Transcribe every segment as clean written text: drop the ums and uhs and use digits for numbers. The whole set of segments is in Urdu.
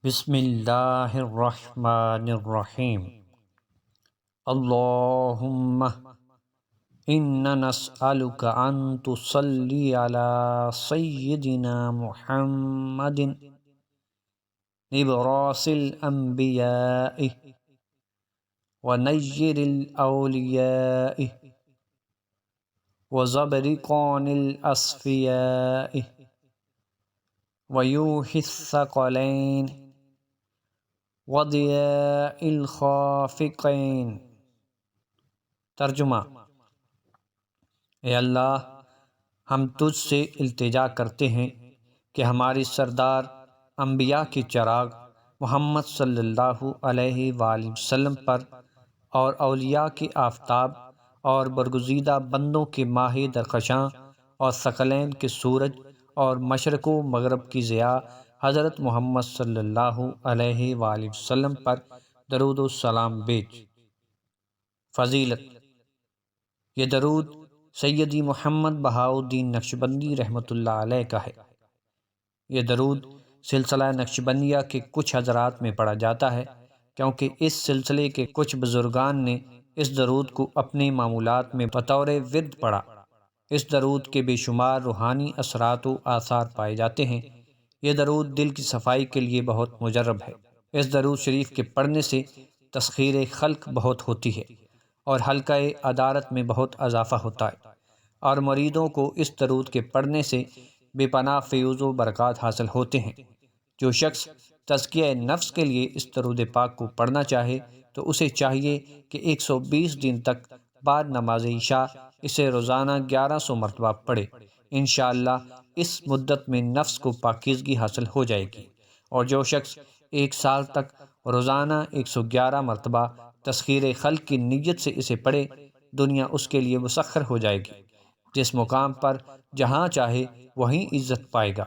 بسم اللہ الرحمن الرحیم۔ اللہم انا نسألک ان تصلی علی سیدنا محمد نبراس الانبیاء ونیر الاولیاء وزبرقان الاصفیاء ویوحی الثقلین وضیاء الخافقین۔ ترجمہ: اے اللہ، ہم تجھ سے التجا کرتے ہیں کہ ہمارے سردار انبیاء کے چراغ محمد صلی اللہ علیہ وآلہ وسلم پر اور اولیاء کے آفتاب اور برگزیدہ بندوں کے ماہ درخشاں اور ثقلین کے سورج اور مشرق و مغرب کی ضیاء حضرت محمد صلی اللہ علیہ وآلہ وسلم پر درود و سلام بیچ۔ فضیلت: یہ درود سیدی محمد بہاؤالدین نقشبندی رحمۃ اللہ علیہ کا ہے۔ یہ درود سلسلہ نقشبندیہ کے کچھ حضرات میں پڑھا جاتا ہے، کیونکہ اس سلسلے کے کچھ بزرگان نے اس درود کو اپنے معمولات میں بطور ورد پڑھا۔ اس درود کے بے شمار روحانی اثرات و آثار پائے جاتے ہیں۔ یہ درود دل کی صفائی کے لیے بہت مجرب ہے۔ اس درود شریف کے پڑھنے سے تسخیر خلق بہت ہوتی ہے اور حلقہ عدالت میں بہت اضافہ ہوتا ہے، اور مریدوں کو اس درود کے پڑھنے سے بے پناہ فیوز و برکات حاصل ہوتے ہیں۔ جو شخص تزکیہ نفس کے لیے اس درود پاک کو پڑھنا چاہے تو اسے چاہیے کہ 120 دن تک بعد نماز عشاء اسے روزانہ 1100 مرتبہ پڑھے۔ انشاءاللہ اس مدت میں نفس کو پاکیزگی حاصل ہو جائے گی، اور جو شخص 1 سال تک روزانہ 111 مرتبہ تسخیر خلق کی نیت سے اسے پڑھے، دنیا اس کے لیے مسخر ہو جائے گی۔ جس مقام پر جہاں چاہے وہیں عزت پائے گا۔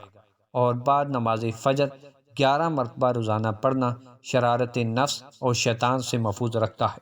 اور بعد نماز فجر 11 مرتبہ روزانہ پڑھنا شرارت نفس اور شیطان سے محفوظ رکھتا ہے۔